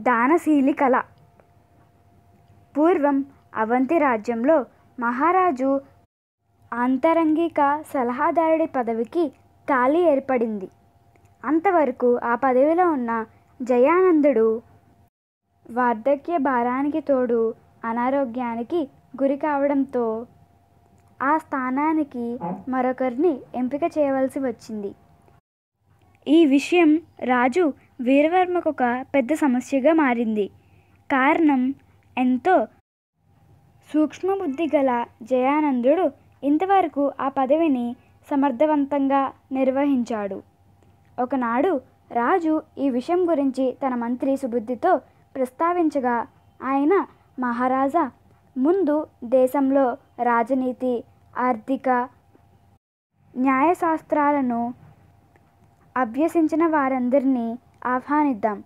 దానశీలి కళ. పూర్వం అవంతి రాజ్యంలో మహారాజు ఆంతరంగిక సలహాదారుడి పదవికి ఖాళీ ఏర్పడింది. అంతవరకు ఆ పదవిలో ఉన్న జయానందుడు వార్ధక్య భారానికి తోడు అనారోగ్యానికి గురి కావడంతో ఆ స్థానానికి మరొకరిని ఎంపిక చేయవలసి వచ్చింది. ఈ విషయం రాజు వీరవర్మకు ఒక పెద్ద సమస్యగా మారింది. కారణం, ఎంతో సూక్ష్మబుద్ధి గల జయానందుడు ఇంతవరకు ఆ పదవిని సమర్థవంతంగా నిర్వహించాడు. ఒకనాడు రాజు ఈ విషయం గురించి తన మంత్రి సుబుద్ధితో ప్రస్తావించగా ఆయన, మహారాజా, ముందు దేశంలో రాజనీతి, ఆర్థిక, న్యాయశాస్త్రాలను అభ్యసించిన వారందరినీ ఆహ్వానిద్దాం.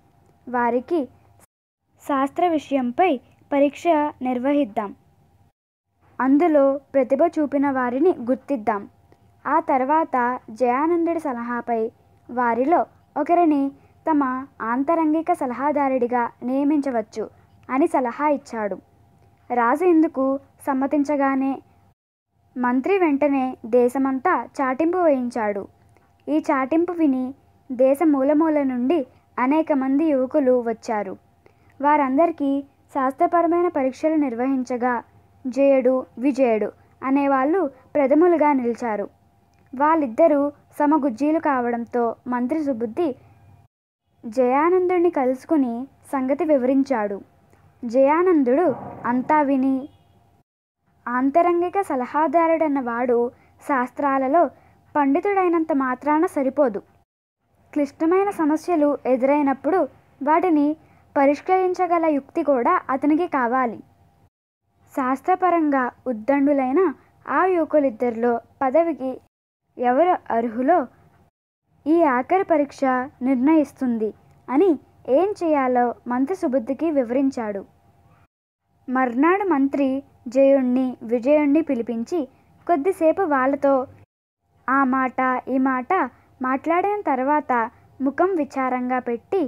వారికి శాస్త్ర విషయంపై పరీక్ష నిర్వహిద్దాం. అందులో ప్రతిభ చూపిన వారిని గుర్తిద్దాం. ఆ తర్వాత జయానందుడి సలహాపై వారిలో ఒకరిని తమ ఆంతరంగిక సలహాదారుడిగా నియమించవచ్చు అని సలహా ఇచ్చాడు. రాజు ఇందుకు సమ్మతించగానే మంత్రి వెంటనే దేశమంతా చాటింపు వేయించాడు. ఈ చాటింపు విని దేశ మూలమూల నుండి అనేక మంది యువకులు వచ్చారు. వారందరికీ శాస్త్రపరమైన పరీక్షలు నిర్వహించగా జయుడు, విజయుడు అనేవాళ్ళు ప్రథములుగా నిలిచారు. వాళ్ళిద్దరూ సమగుజ్జీలు కావడంతో మంత్రి సుబుద్ధి జయానందుడిని కలుసుకుని సంగతి వివరించాడు. జయానందుడు అంతా విని, ఆంతరంగిక సలహాదారుడన్నవాడు శాస్త్రాలలో పండితుడైనంత మాత్రాన సరిపోదు. క్లిష్టమైన సమస్యలు ఎదురైనప్పుడు వాటిని పరిష్కరించగల యుక్తి కూడా అతనికి కావాలి. శాస్త్రపరంగా ఉద్దండులైన ఆ యువకులిద్దరిలో పదవికి ఎవరు అర్హులో ఈ ఆఖరి పరీక్ష నిర్ణయిస్తుంది అని ఏం చేయాలో మంత్రి సుబుద్ధికి వివరించాడు. మర్నాడు మంత్రి జయుణ్ణి, విజయుణ్ణి పిలిపించి కొద్దిసేపు వాళ్ళతో ఆ మాట ఈ మాట మాట్లాడిన తర్వాత ముఖం విచారంగా పెట్టి,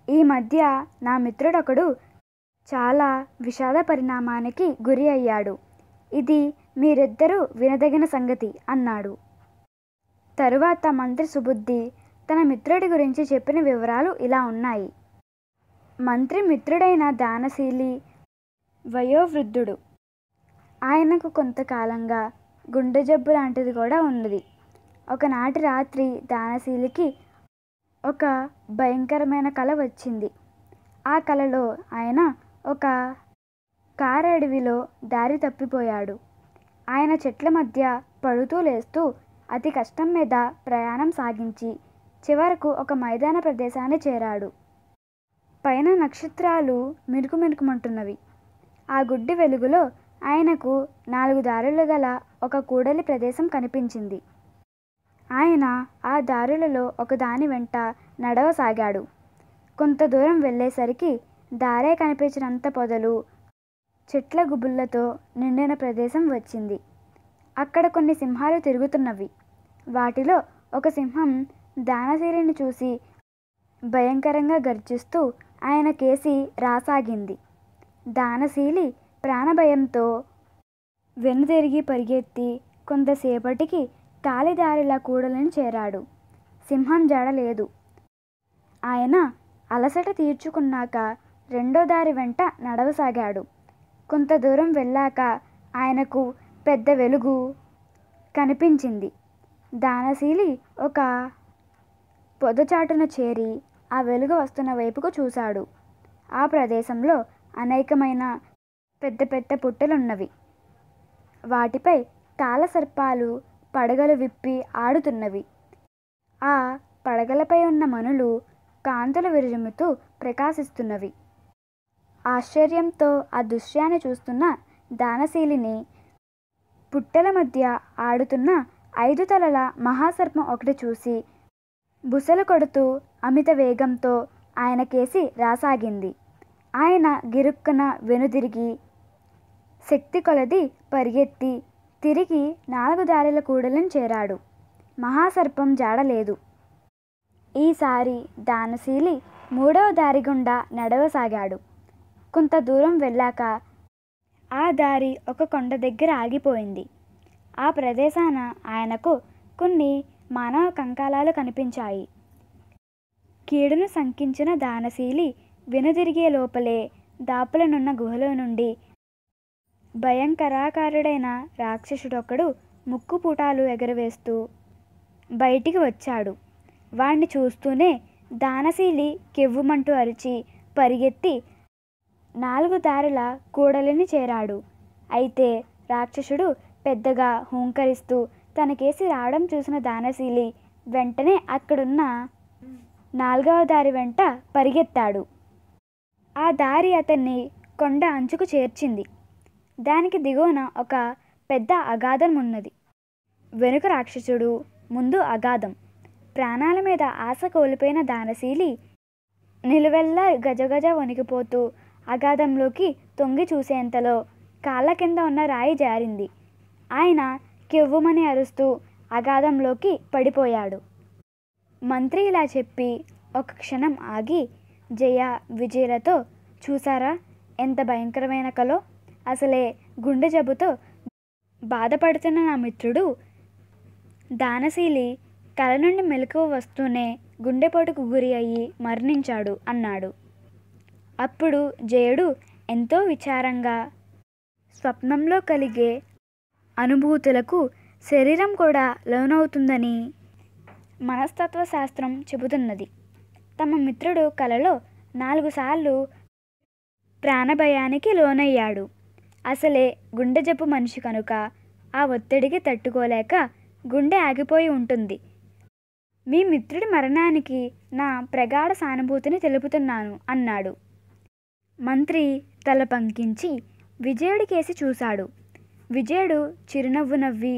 ఈ మధ్య నా మిత్రుడొకడు చాలా విషాద పరిణామానికి గురి అయ్యాడు. ఇది మీరిద్దరూ వినదగిన సంగతి అన్నాడు. తరువాత మంత్రి సుబుద్ధి తన మిత్రుడి గురించి చెప్పిన వివరాలు ఇలా ఉన్నాయి. మంత్రి మిత్రుడైన దానశీలి వయోవృద్ధుడు. ఆయనకు కొంతకాలంగా గుండె జబ్బు లాంటిది కూడా ఉన్నది. ఒకనాటి రాత్రి దానశీలికి ఒక భయంకరమైన కల వచ్చింది. ఆ కలలో ఆయన ఒక కారడవిలో దారి తప్పిపోయాడు. ఆయన చెట్ల మధ్య పడుతూ లేస్తూ అతి కష్టం మీద ప్రయాణం సాగించి చివరకు ఒక మైదాన ప్రదేశాన్ని చేరాడు. పైన నక్షత్రాలు మినుకు మినుకుమంటున్నవి. ఆ గుడ్డి వెలుగులో ఆయనకు 4 దారులు గల ఒక కూడలి ప్రదేశం కనిపించింది. ఆయన ఆ దారులలో ఒకదాని వెంట నడవసాగాడు. కొంత దూరం వెళ్ళేసరికి దారే కనిపించినంత పొదలు, చెట్ల గుబుళ్లతో నిండిన ప్రదేశం వచ్చింది. అక్కడ కొన్ని సింహాలు తిరుగుతున్నవి. వాటిలో ఒక సింహం దానశీలిని చూసి భయంకరంగా గర్జిస్తూ ఆయన కేసి రాసాగింది. దానశీలి ప్రాణభయంతో వెనుతిరిగి పరిగెత్తి కొంతసేపటికి కాలిదారిలా కూడలిని చేరాడు. సింహం జాడ లేదు. ఆయన అలసట తీర్చుకున్నాక రెండో దారి వెంట నడవసాగాడు. కొంత దూరం వెళ్ళాక ఆయనకు పెద్ద వెలుగు కనిపించింది. దానశీలి ఒక పొదచాటున చేరి ఆ వెలుగు వస్తున్న వైపుకు చూశాడు. ఆ ప్రదేశంలో అనేకమైన పెద్ద పెద్ద పుట్టలున్నవి. వాటిపై కాలసర్పాలు పడగలు విప్పి ఆడుతున్నవి. ఆ పడగలపై ఉన్న మనులు కాంతులు విరజిమ్ముతూ ప్రకాశిస్తున్నవి. ఆశ్చర్యంతో ఆ దృశ్యాన్ని చూస్తున్న దానశీలిని పుట్టల మధ్య ఆడుతున్న 5 తలల మహాసర్పం ఒకటి చూసి బుసలు కొడుతూ అమిత వేగంతో ఆయన కేసి రాసాగింది. ఆయన గిరుక్కున వెనుదిరిగి శక్తి కొలది పరిగెత్తి తిరిగి 4 దారుల కూడలిని చేరాడు. మహాసర్పం జాడలేదు. ఈసారి దానశీలి మూడవ దారి గుండా నడవసాగాడు. కొంత దూరం వెళ్ళాక ఆ దారి ఒక కొండ దగ్గర ఆగిపోయింది. ఆ ప్రదేశాన ఆయనకు కొన్ని మానవ కంకాలాలు కనిపించాయి. కీడును శంకించిన దానశీలి వెనుదిరిగే లోపలే దాపులనున్న గుహలో నుండి భయంకరాకారుడైన రాక్షసుడొకడు ముక్కుపుటాలు ఎగరవేస్తూ బయటికి వచ్చాడు. వాణ్ణి చూస్తూనే దానశీలి కెవ్వుమంటూ అరిచి పరిగెత్తి 4 దారుల కూడలిని చేరాడు. అయితే రాక్షసుడు పెద్దగా హూంకరిస్తూ తనకేసి రావడం చూసిన దానశీలి వెంటనే అక్కడున్న 4వ దారి వెంట పరిగెత్తాడు. ఆ దారి అతన్ని కొండ అంచుకు చేర్చింది. దానికి దిగువన ఒక పెద్ద అగాధం ఉన్నది. వెనుక రాక్షసుడు, ముందు అగాధం. ప్రాణాల మీద ఆశ కోల్పోయిన దానశీలి నిలువెల్లా గజగజ వణికిపోతూ అగాధంలోకి తొంగి చూసేంతలో కాళ్ళ కింద ఉన్న రాయి జారింది. ఆయన కెవ్వుమని అరుస్తూ అగాధంలోకి పడిపోయాడు. మంత్రి ఇలా చెప్పి ఒక క్షణం ఆగి జయ విజయలతో, చూసారా ఎంత భయంకరమైన కలో? అసలే గుండె జబ్బుతో బాధపడుతున్న నా మిత్రుడు దానశీలి కల నుండి మెలకువ వస్తూనే గుండెపోటుకు గురి అయ్యి మరణించాడు అన్నాడు. అప్పుడు జయుడు ఎంతో విచారంగా, స్వప్నంలో కలిగే అనుభూతులకు శరీరం కూడా లోనవుతుందని మనస్తత్వశాస్త్రం చెబుతున్నది. తమ మిత్రుడు కలలో 4 సార్లు ప్రాణభయానికి లోనయ్యాడు. అసలే గుండె జబ్బు మనిషి కనుక ఆ ఒత్తిడికి తట్టుకోలేక గుండె ఆగిపోయి ఉంటుంది. మీ మిత్రుడి మరణానికి నా ప్రగాఢ సానుభూతిని తెలుపుతున్నాను అన్నాడు. మంత్రి తల పంకించి విజయుడి కేసి చూశాడు. విజయుడు చిరునవ్వు నవ్వి,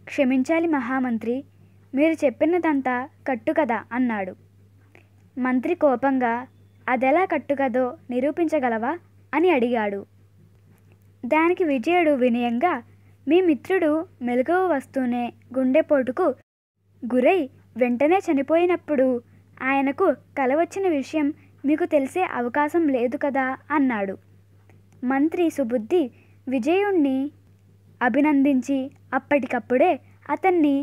క్షమించాలి మహామంత్రి, మీరు చెప్పినదంతా కట్టుకథ అన్నాడు. మంత్రి కోపంగా, అదెలా కట్టుకథో నిరూపించగలవా అని అడిగాడు. దానికి విజయుడు వినయంగా, మీ మిత్రుడు మెలకువ వస్తూనే గుండెపోటుకు గురై వెంటనే చనిపోయినప్పుడు ఆయనకు కల వచ్చిన విషయం మీకు తెలిసే అవకాశం లేదు కదా అన్నాడు. మంత్రి సుబుద్ధి విజయుణ్ణి అభినందించి అప్పటికప్పుడే అతన్ని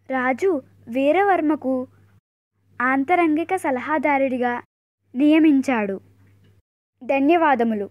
రాజు వీరవర్మకు ఆంతరంగిక సలహాదారుడిగా నియమించాడు. ధన్యవాదములు.